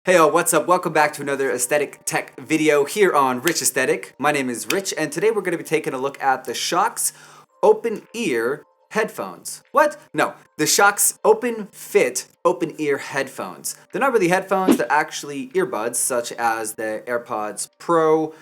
Hey y'all, what's up? Welcome back to another aesthetic tech video here on Rich Aesthetic. My name is Rich, and today we're going to be taking a look at the Shokz Open Ear headphones. What? No, the Shokz OpenFit Open Ear headphones. They're not really headphones, they're actually earbuds, such as the AirPods Pro,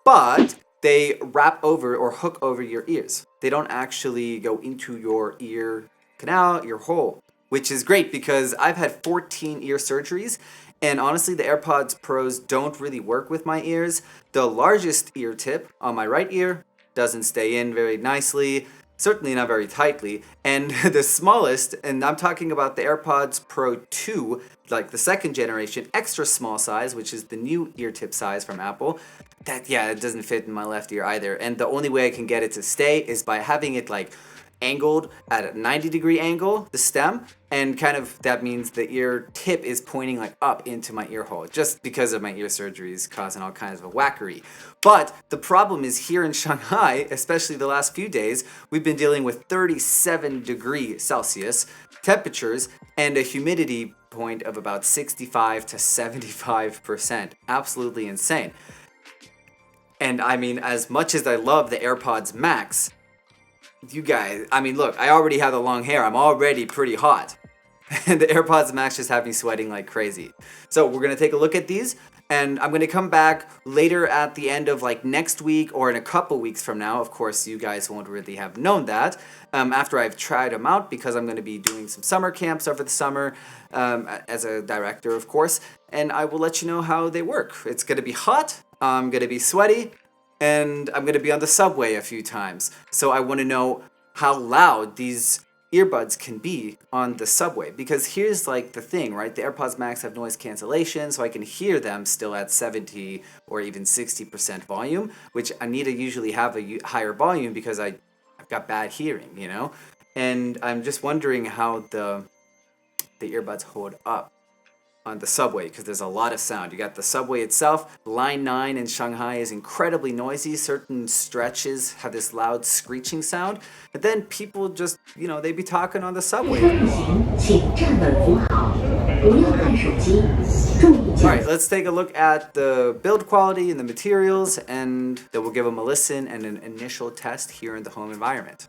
but they wrap over or hook over your ears. They don't actually go into your ear canal, ear hole, which is great because I've had 14 ear surgeries, and honestly, the AirPods Pros don't really work with my ears. The largest ear tip on my right ear doesn't stay in very nicely, certainly not very tightly, and the smallest, and I'm talking about the AirPods Pro 2, like the second generation, extra small size, which is the new ear tip size from Apple, it doesn't fit in my left ear either. And the only way I can get it to stay is by having it like angled at a 90-degree angle, the stem, and kind of that means the ear tip is pointing like up into my ear hole, just because of my ear surgeries causing all kinds of wackery. But the problem is here in Shanghai, especially the last few days, we've been dealing with 37 degrees Celsius temperatures and a humidity point of about 65 to 75%. Absolutely insane. And I mean, as much as I love the AirPods Max, you guys, I mean, look, I already have the long hair. I'm already pretty hot. And the AirPods Max just have me sweating like crazy. So we're going to take a look at these. And I'm going to come back later at the end of like next week or in a couple weeks from now. Of course, you guys won't really have known that after I've tried them out, because I'm going to be doing some summer camps over the summer as a director, of course. And I will let you know how they work. It's going to be hot. I'm going to be sweaty. And I'm going to be on the subway a few times. So I want to know how loud these earbuds can be on the subway. Because here's like the thing, right? The AirPods Max have noise cancellation, so I can hear them still at 70 or even 60% volume, which I need to usually have a higher volume because I've got bad hearing, you know? And I'm just wondering how the earbuds hold up on the subway, because there's a lot of sound. You got the subway itself. Line 9 in Shanghai is incredibly noisy. Certain stretches have this loud screeching sound. And then people just, they be talking on the subway. Alright, let's take a look at the build quality and the materials, and then we'll give them a listen and an initial test here in the home environment.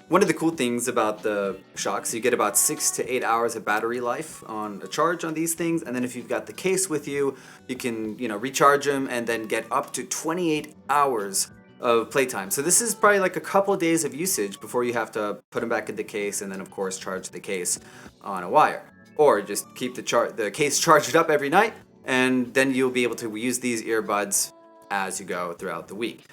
One of the cool things about the Shokz, you get about 6 to 8 hours of battery life on a charge on these things, and then if you've got the case with you, you can, recharge them and then get up to 28 hours of playtime. So this is probably like a couple days of usage before you have to put them back in the case and then of course charge the case on a wire. Or just keep the case charged up every night, and then you'll be able to use these earbuds as you go throughout the week.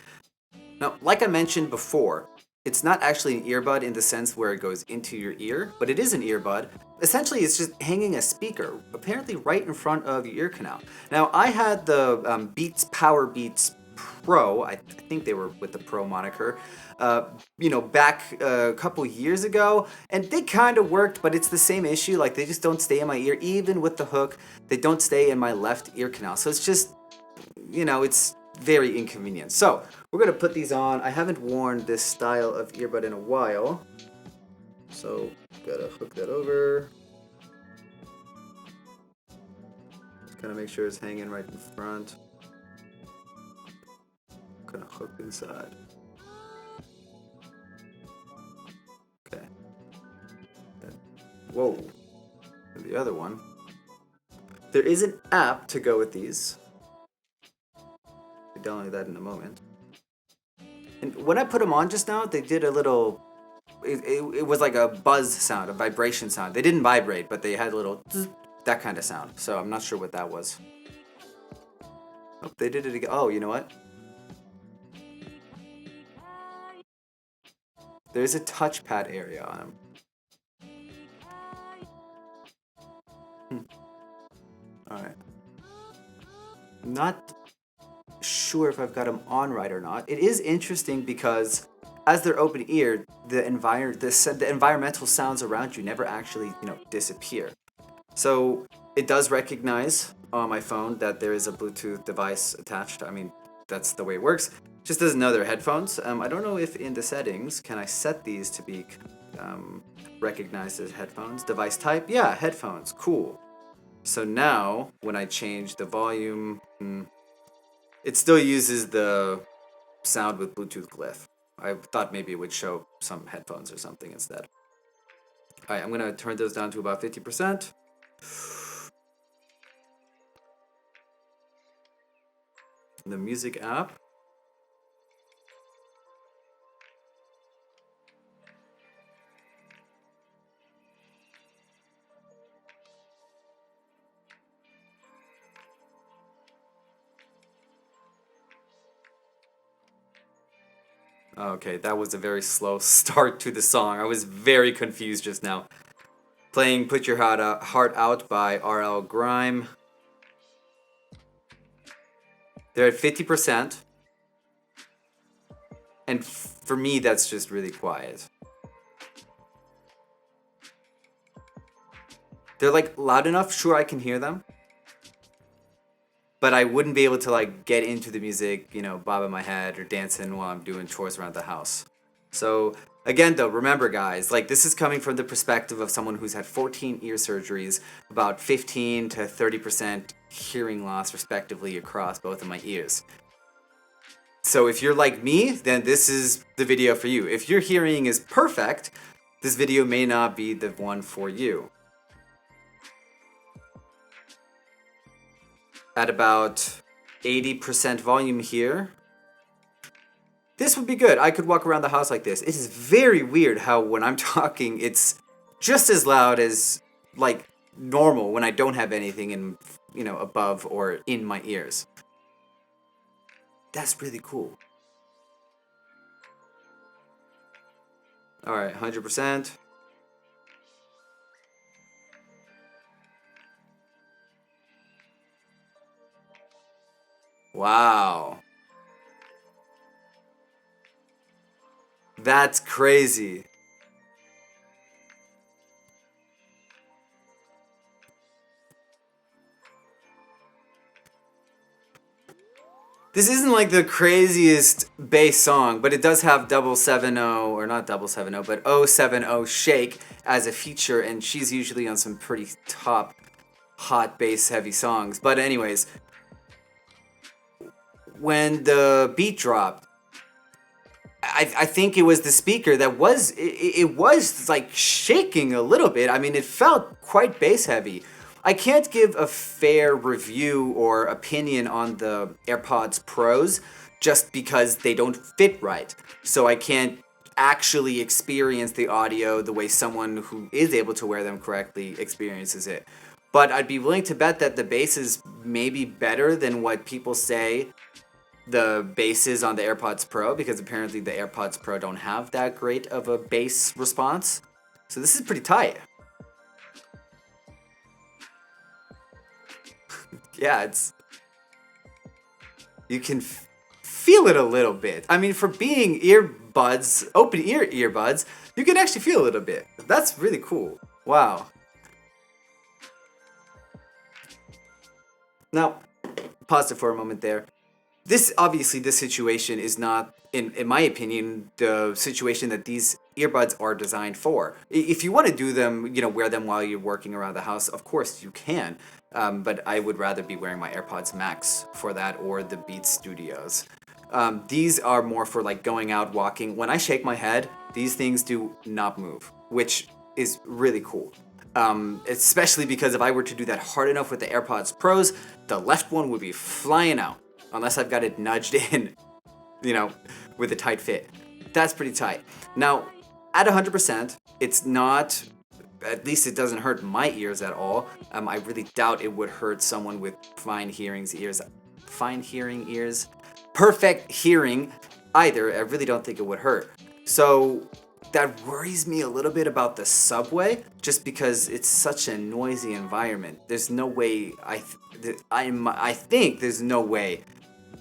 Now, like I mentioned before, it's not actually an earbud in the sense where it goes into your ear, but it is an earbud. Essentially, it's just hanging a speaker, apparently right in front of your ear canal. Now, I had the Beats Power Beats Pro. I think they were with the Pro moniker. Back a couple years ago, and they kind of worked, but it's the same issue. Like, they just don't stay in my ear, even with the hook. They don't stay in my left ear canal. So it's just, it's very inconvenient. So we're gonna put these on. I haven't worn this style of earbud in a while, so gotta hook that over. Just gotta make sure it's hanging right in front. Kind of hooked inside. Okay. Whoa. And the other one. There is an app to go with these. I'll download that in a moment. And when I put them on just now, they did a little. It was like a buzz sound, a vibration sound. They didn't vibrate, but they had a little that kind of sound. So I'm not sure what that was. Oh, they did it again. Oh, you know what? There's a touchpad area on them. Alright. Not sure if I've got them on right or not. It is interesting because as they're open ear, the environmental sounds around you never actually, disappear. So it does recognize on my phone that there is a Bluetooth device attached. I mean, that's the way it works. Just doesn't know they're headphones. I don't know if in the settings, can I set these to be recognized as headphones? Device type? Yeah, headphones. Cool. So now, when I change the volume, it still uses the sound with Bluetooth glyph. I thought maybe it would show some headphones or something instead. Alright, I'm going to turn those down to about 50%. The music app. Okay, that was a very slow start to the song. I was very confused just now. Playing Put Your Heart Out by R.L. Grime. They're at 50%. And for me, that's just really quiet. They're like loud enough, sure I can hear them. But I wouldn't be able to like get into the music, bobbing my head or dancing while I'm doing chores around the house. So again though, remember guys, like this is coming from the perspective of someone who's had 14 ear surgeries, about 15 to 30% hearing loss respectively across both of my ears. So if you're like me, then this is the video for you. If your hearing is perfect, this video may not be the one for you. At about 80% volume here, this would be good. I could walk around the house like this. It is very weird how when I'm talking, it's just as loud as like normal when I don't have anything in, above or in my ears. That's really cool. All right, 100%. Wow. That's crazy. This isn't like the craziest bass song, but it does have 070, or not 070, but 070 Shake as a feature, and she's usually on some pretty top, hot bass heavy songs. But anyways, when the beat dropped, I think it was the speaker that was, it was like shaking a little bit. I mean, it felt quite bass heavy. I can't give a fair review or opinion on the AirPods Pros just because they don't fit right. So I can't actually experience the audio the way someone who is able to wear them correctly experiences it. But I'd be willing to bet that the bass is maybe better than what people say the basses on the AirPods Pro, because apparently the AirPods Pro don't have that great of a bass response. So this is pretty tight. Yeah, you can feel it a little bit. I mean, for being earbuds, open ear earbuds, you can actually feel it a little bit. That's really cool. Wow. Now, pause it for a moment there. This situation is not, in my opinion, the situation that these earbuds are designed for. If you want to do them, wear them while you're working around the house, of course you can. But I would rather be wearing my AirPods Max for that, or the Beats Studios. These are more for like going out walking. When I shake my head, these things do not move, which is really cool. Especially because if I were to do that hard enough with the AirPods Pros, the left one would be flying out. Unless I've got it nudged in, with a tight fit. That's pretty tight. Now, at 100%, it's not, at least it doesn't hurt my ears at all. I really doubt it would hurt someone with fine hearing ears, perfect hearing either. I really don't think it would hurt. So that worries me a little bit about the subway, just because it's such a noisy environment. There's no way, I think there's no way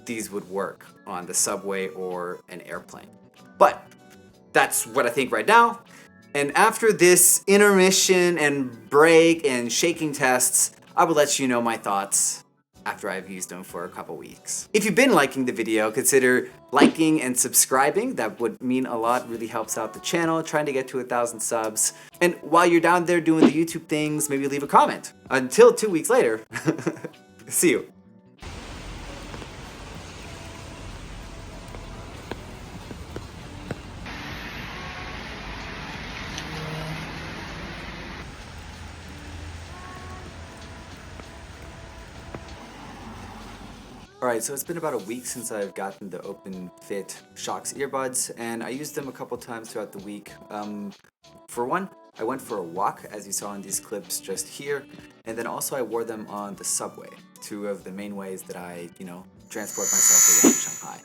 these would work on the subway or an airplane. But that's what I think right now. And after this intermission and break and shaking tests, I will let you know my thoughts after I've used them for a couple weeks. If you've been liking the video, consider liking and subscribing. That would mean a lot, really helps out the channel, trying to get to 1,000 subs. And while you're down there doing the YouTube things, maybe leave a comment. Until 2 weeks later, see you. Alright, so it's been about a week since I've gotten the OpenFit Shokz earbuds, and I used them a couple times throughout the week. For one, I went for a walk, as you saw in these clips just here, and then also I wore them on the subway, two of the main ways that I, transport myself around Shanghai.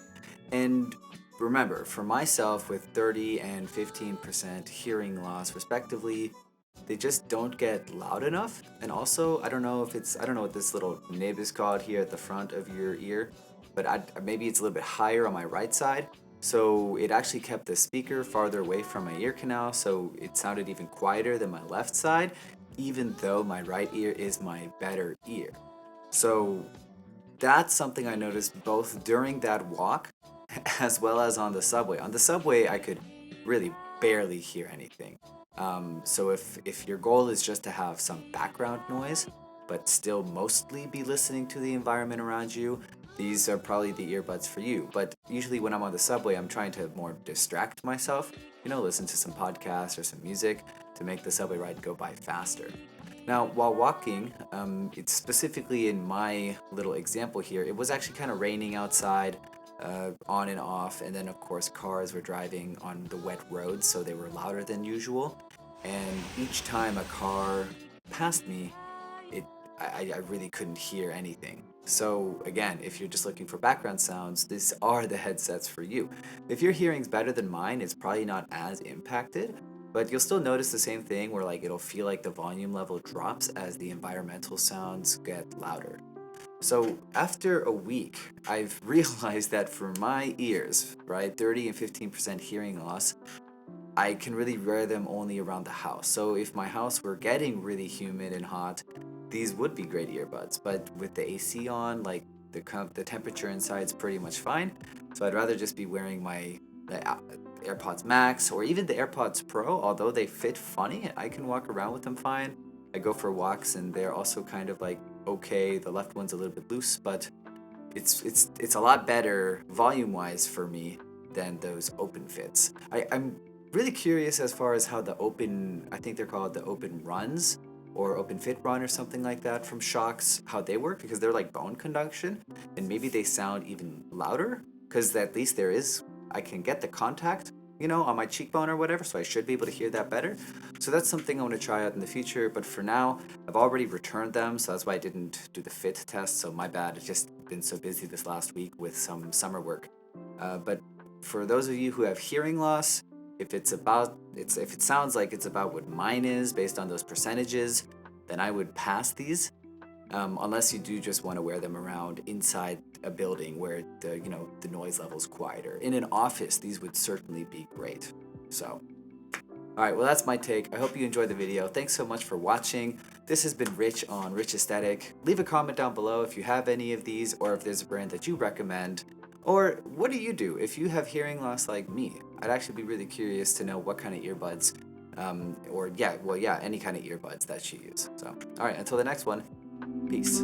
And remember, for myself with 30 and 15% hearing loss respectively, they just don't get loud enough. And also, I don't know what this little nib is called here at the front of your ear, but maybe it's a little bit higher on my right side. So it actually kept the speaker farther away from my ear canal, so it sounded even quieter than my left side, even though my right ear is my better ear. So that's something I noticed both during that walk as well as on the subway. On the subway, I could really barely hear anything. So if your goal is just to have some background noise, but still mostly be listening to the environment around you, these are probably the earbuds for you. But usually when I'm on the subway, I'm trying to more distract myself, listen to some podcasts or some music to make the subway ride go by faster. Now, while walking, it's specifically in my little example here, it was actually kind of raining outside, on and off, and then of course cars were driving on the wet roads, so they were louder than usual. And each time a car passed me, I really couldn't hear anything. So again, if you're just looking for background sounds, these are the headsets for you. If your hearing's better than mine, it's probably not as impacted, but you'll still notice the same thing where it'll feel like the volume level drops as the environmental sounds get louder. So after a week, I've realized that for my ears, 30 and 15% hearing loss, I can really wear them only around the house. So if my house were getting really humid and hot, these would be great earbuds. But with the AC on, the temperature inside is pretty much fine. So I'd rather just be wearing the AirPods Max or even the AirPods Pro. Although they fit funny, I can walk around with them fine. I go for walks and they're also kind of okay. The left one's a little bit loose, but it's a lot better volume-wise for me than those OpenFits. I'm really curious as far as how I think they're called the Open Runs or OpenFit Run or something like that from Shokz, how they work, because they're like bone conduction, and maybe they sound even louder, because at least I can get the contact you know, on my cheekbone or whatever, so I should be able to hear that better. So that's something I want to try out in the future, but for now, I've already returned them, so that's why I didn't do the fit test, so my bad. It's just been so busy this last week with some summer work. But for those of you who have hearing loss, if it sounds like it's about what mine is based on those percentages, then I would pass these. Unless you do just want to wear them around inside a building where the noise level is quieter. In an office, these would certainly be great. So, all right, well, that's my take. I hope you enjoyed the video. Thanks so much for watching. This has been Rich on Rich Aesthetic. Leave a comment down below if you have any of these, or if there's a brand that you recommend. Or what do you do if you have hearing loss like me? I'd actually be really curious to know what kind of earbuds, any kind of earbuds that you use. So, all right, until the next one, peace.